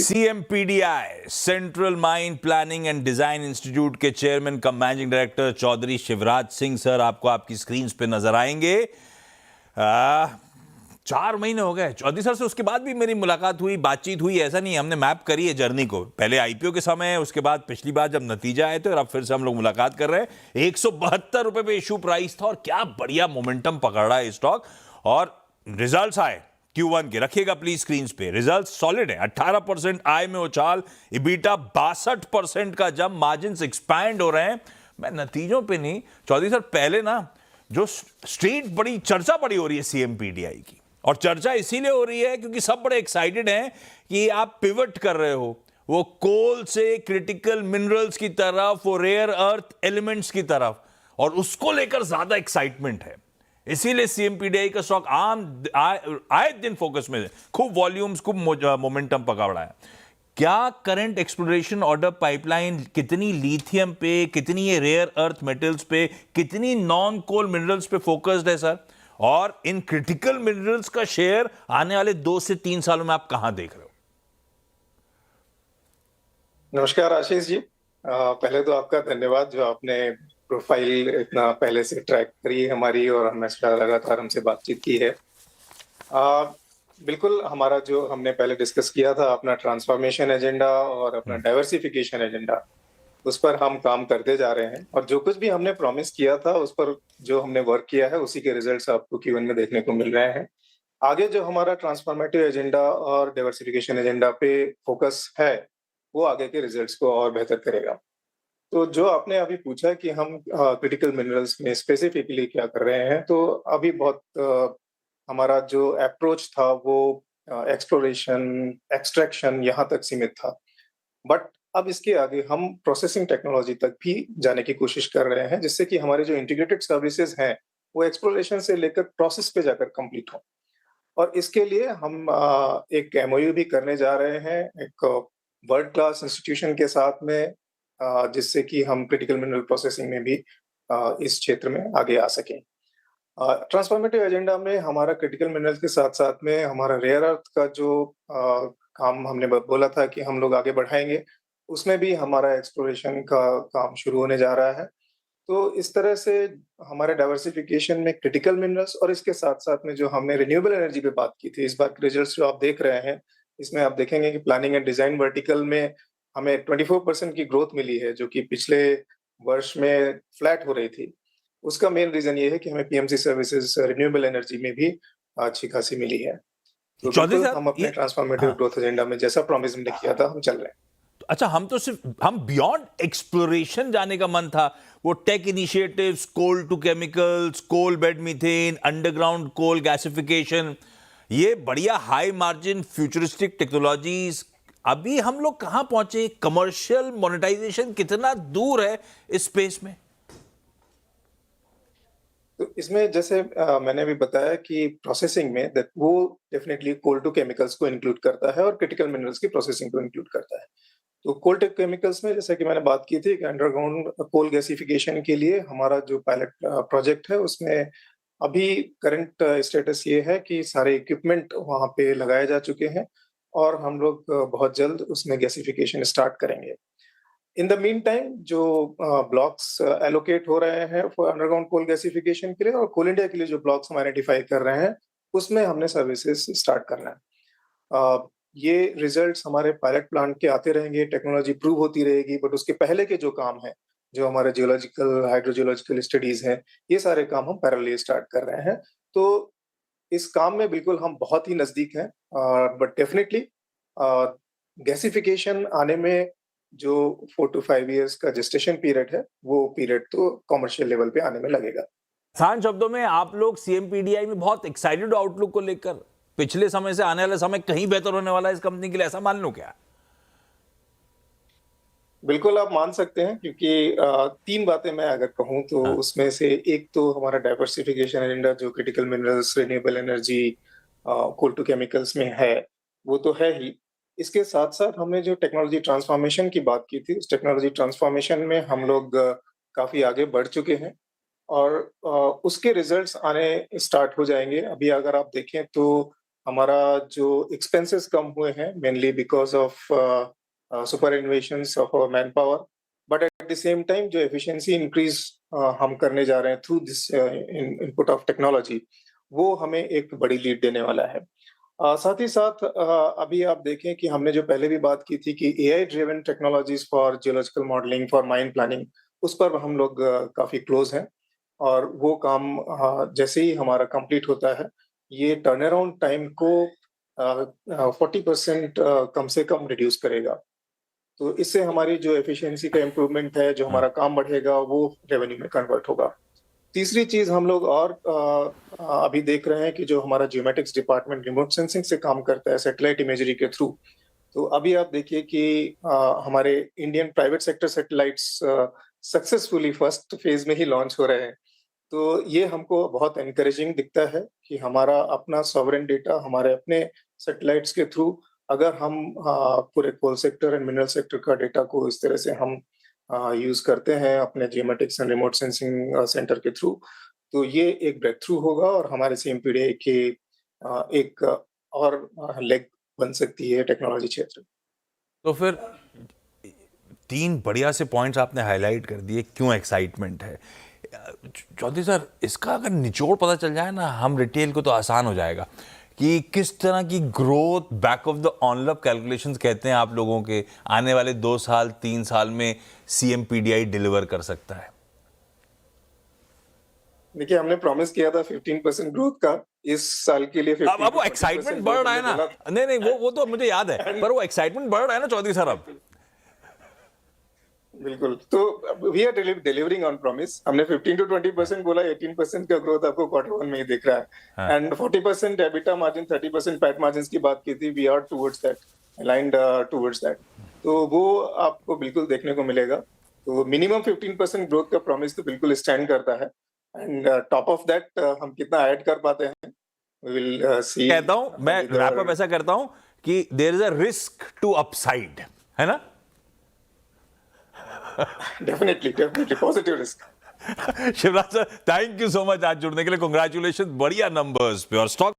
CMPDI central mine planning and design institute के chairman cum managing director Chaudhary Shivraj Singh sir आपको आपकी screen पे नजर आएंगे। 4 महीने हो गए चौधरी सर से, उसके बाद भी मेरी मुलाकात हुई, बातचीत हुई, ऐसा नहीं, हमने मैप करी है जर्नी को, पहले आईपीओ के समय, उसके बाद पिछली बार जब नतीजा आए थे और अब फिर से हम लोग मुलाकात कर रहे हैं। 172 रुपए पे इशू प्राइस था और क्या बढ़िया मोमेंटम पकड़ रहा है स्टॉक। और रिजल्ट्स आए Q1 के, रखिएगा प्लीज स्क्रीन पे, रिजल्ट सॉलिड है। 18% आय में उछाल, इबीटा 62% का जंप, मार्जिन एक्सपैंड हो रहे हैं। मैं नतीजों पे नहीं चौधरी सर, पहले ना जो स्ट्रीट बड़ी चर्चा बड़ी हो रही है सीएमपीडीआई की, और चर्चा इसीलिए हो रही है क्योंकि सब बड़े एक्साइटेड हैं कि आप पिवट कर रहे हो वो कोल से क्रिटिकल मिनरल्स की तरफ, वो रेयर अर्थ एलिमेंट्स की तरफ, और उसको लेकर ज्यादा एक्साइटमेंट है। इसीलिए सीएमपीडीआई का स्टॉक आए दिन फोकस में है, खूब वॉल्यूम्स, खूब मोमेंटम पकड़ रहा है। क्या करंट एक्सप्लोरेशन ऑर्डर पाइपलाइन कितनी लिथियम पे, कितनी ये रेयर अर्थ मेटल्स पे, कितनी नॉन कोल मिनरल्स पे फोकस्ड है सर? और इन क्रिटिकल मिनरल्स का शेयर आने वाले 2 से 3 सालों में आप कहां देख रहे हो? नमस्कार आशीष जी। पहले तो आपका धन्यवाद जो आपने प्रोफाइल इतना पहले से ट्रैक करी है हमारी, और हमेशा लगातार हमसे बातचीत की है। बिल्कुल, हमारा जो हमने पहले डिस्कस किया था अपना ट्रांसफॉर्मेशन एजेंडा और अपना डाइवर्सिफिकेशन एजेंडा, उस पर हम काम करते जा रहे हैं, और जो कुछ भी हमने प्रॉमिस किया था उस पर जो हमने वर्क किया है उसी के रिजल्ट्स आपको Q1 में देखने को मिल रहे हैं। आगे जो हमारा ट्रांसफॉर्मेटिव एजेंडा और डाइवर्सिफिकेशन एजेंडा पे फोकस है, वो आगे के रिजल्ट्स को और बेहतर करेगा। तो जो आपने अभी पूछा कि हम क्रिटिकल मिनरल्स में स्पेसिफिकली क्या कर रहे हैं, तो अभी बहुत हमारा जो अप्रोच था वो एक्सप्लोरेशन, एक्सट्रैक्शन यहाँ तक सीमित था। बट अब इसके आगे हम प्रोसेसिंग टेक्नोलॉजी तक भी जाने की कोशिश कर रहे हैं, जिससे कि हमारे जो इंटीग्रेटेड सर्विसेज हैं वो एक्सप्लोरेशन से लेकर प्रोसेस पे जाकर कंप्लीट हो। और इसके लिए हम एक एमओयू भी करने जा रहे हैं एक वर्ल्ड क्लास इंस्टीट्यूशन के साथ में, जिससे कि हम क्रिटिकल मिनरल प्रोसेसिंग में भी इस क्षेत्र में आगे आ सकें। ट्रांसफॉर्मेटिव एजेंडा में हमारा क्रिटिकल मिनरल्स के साथ साथ में हमारा रेयर अर्थ का जो काम हमने बोला था कि हम लोग आगे बढ़ाएंगे, उसमें भी हमारा एक्सप्लोरेशन का काम शुरू होने जा रहा है। तो इस तरह से हमारे डाइवर्सिफिकेशन में क्रिटिकल मिनरल्स और इसके साथ-साथ में जो हमने रिन्यूएबल एनर्जी पे बात की थी, इस बार के रिजल्ट्स जो आप देख रहे हैं, इसमें आप देखेंगे कि प्लानिंग एंड डिजाइन वर्टिकल में हमें 24% की ग्रोथ मिली है, जो कि पिछले वर्ष में फ्लैट हो रही थी। उसका मेन रीजन ये है कि हमें पीएमसी सर्विसेज रिन्यूएबल एनर्जी में भी अच्छी खासी मिली है। तो चौधरी बिल्कुल साहब हम अपने ट्रांसफॉर्मेटिव हाँ, ग्रोथ एजेंडा में जैसा प्रॉमिस हमने किया था, हम चल रहे हैं। अच्छा, हम बियॉन्ड एक्सप्लोरेशन जाने का मन था, वो take initiatives, coal to chemicals, coal bed methane, underground coal gasification, ये बढ़िया हाई मार्जिन फ्यूचरिस्टिक टेक्नोलॉजीज, अभी हम लोग कहां पहुंचे? कमर्शियल मोनेटाइजेशन कितना दूर है इस स्पेस में? तो इसमें जैसे मैंने भी बताया कि प्रोसेसिंग में वो डेफिनेटली कोल टू केमिकल्स को इंक्लूड करता है और क्रिटिकल मिनरल्स की प्रोसेसिंग को इंक्लूड करता है। तो कोल टू केमिकल्स में जैसा कि मैंने बात की थी कि अंडरग्राउंड कोल गैसिफिकेशन के लिए हमारा जो पायलट प्रोजेक्ट है, उसमें अभी करंट स्टेटस ये है कि सारे इक्विपमेंट वहाँ पे लगाए जा चुके हैं, और हम लोग बहुत जल्द उसमें गैसिफिकेशन स्टार्ट करेंगे। इन द मीन टाइम जो ब्लॉक्स एलोकेट हो रहे हैं फॉर अंडरग्राउंड कोल गैसिफिकेशन के लिए, और कोल इंडिया के लिए जो ब्लॉक्स हम आइडेंटिफाई कर रहे हैं, उसमें हमने सर्विसेज स्टार्ट करना है। ये रिजल्ट्स हमारे पायलट प्लांट के आते रहेंगे, टेक्नोलॉजी प्रूव होती रहेगी, बट उसके पहले के जो काम है, जो हमारे जियोलॉजिकल, हाइड्रोजियोलॉजिकल स्टडीज हैं, ये सारे काम हम पैरेलली स्टार्ट कर रहे हैं। तो इस काम में बिल्कुल हम बहुत ही नजदीक हैं, बट डेफिनेटली गैसिफिकेशन आने में जो 4 to 5 इयर्स का जेस्टेशन पीरियड है, वो पीरियड तो कमर्शियल लेवल पे आने में लगेगा। आसान शब्दों में, आप लोग सीएमपीडीआई में बहुत एक्साइटेड आउटलुक को लेकर, पिछले समय से आने वाला समय कहीं बेहतर होने वाला है इस कंपनी के लिए, ऐसा मान लो क्या? बिल्कुल आप मान सकते हैं, क्योंकि 3 बातें मैं अगर कहूँ तो हाँ। उसमें से एक तो हमारा डाइवर्सिफिकेशन एजेंडा जो critical minerals, renewable energy, coal to chemicals में है, वो तो है ही। इसके साथ-साथ हमने जो टेक्नोलॉजी ट्रांसफॉर्मेशन की बात की थी, उस टेक्नोलॉजी ट्रांसफॉर्मेशन में हम लोग काफ़ी आगे बढ़ चुके हैं, और उसके रिजल्ट्स आने स्टार्ट हो जाएँगे। अभी अगर आप देखें तो हमारा जो एक्सपेंसेस कम हुए हैं mainly because of superannuations of our manpower, but at the same time जो एफिशिएंसी इंक्रीज हम करने जा रहे हैं through this input of technology, वो हमें एक बड़ी लीड देने वाला है। साथ ही साथ अभी आप देखें कि हमने जो पहले भी बात की थी कि AI driven technologies for geological modelling, for mine planning, उस पर हम लोग काफी क्लोज हैं। और वो काम जैसे ही हमारा कंप्लीट होता है, ये टर्न अराउंड टाइम को 40% कम से कम रिड्यूस करेगा। तो इससे हमारी जो एफिशिएंसी का इम्प्रूवमेंट है, जो हमारा काम बढ़ेगा, वो रेवेन्यू में कन्वर्ट होगा। तीसरी चीज हम लोग और अभी देख रहे हैं कि जो हमारा जियोमेटिक्स डिपार्टमेंट रिमोट सेंसिंग से काम करता है सैटेलाइट इमेजरी के थ्रू, तो अभी आप देखिए कि हमारे Indian private sector satellites successfully first phase में ही लॉन्च हो रहे हैं। तो ये हमको बहुत एनकरेजिंग दिखता है कि हमारा अपना सॉवरेन डेटा हमारे अपने सैटेलाइट्स के थ्रू अगर हम पूरे coal sector and mineral sector का डेटा को इस तरह से हम यूज करते हैं अपने geomatics and remote sensing centre के थ्रू, तो ये एक ब्रेक थ्रू होगा और हमारे CMPDI के एक और लेग बन सकती है टेक्नोलॉजी क्षेत्र। तो फिर 3 बढ़िया से पॉइंट्स आपने हाईलाइट कर दिए, क्यों एक्साइटमेंट है। चौधरी सर, इसका अगर निचोड़ पता चल जाए ना, हम रिटेल को तो आसान हो जाएगा कि किस तरह की growth back of the envelope calculations कहते हैं आप लोगों के आने वाले 2 साल 3 साल में CMPDI डिलीवर कर सकता है। देखिए, हमने प्रॉमिस किया था 15% ग्रोथ का, इस साल के लिए अब वो एक्साइटमेंट बढ़ रहा है ना, नहीं वो तो मुझे याद है, पर वो एक्साइटमेंट बढ़ रहा है ना चौधरी सर अब। बिल्कुल, तो we are delivering on promise. हमने 15 to 20% बोला, 18% का ग्रोथ आपको Q1 में ही दिख रहा है। And 40% EBITDA margin, 30% PAT margin की बात की थी, we are towards that, aligned towards that. तो वो आपको बिल्कुल देखने को मिलेगा। तो मिनिमम 15% ग्रोथ का प्रॉमिस तो बिल्कुल स्टैंड करता है। एंड टॉप ऑफ दैट हम कितना ऐड कर पाते हैं, वी विल सी। कहता हूं मैं, रैप अप ऐसा करता हूं कि there is a risk to upside, है ना। Definitely positive risk. Shivraj sir, thank you so much आज जुड़ने के लिए, कांग्रेचुलेशन, बढ़िया नंबर्स पे और स्टॉक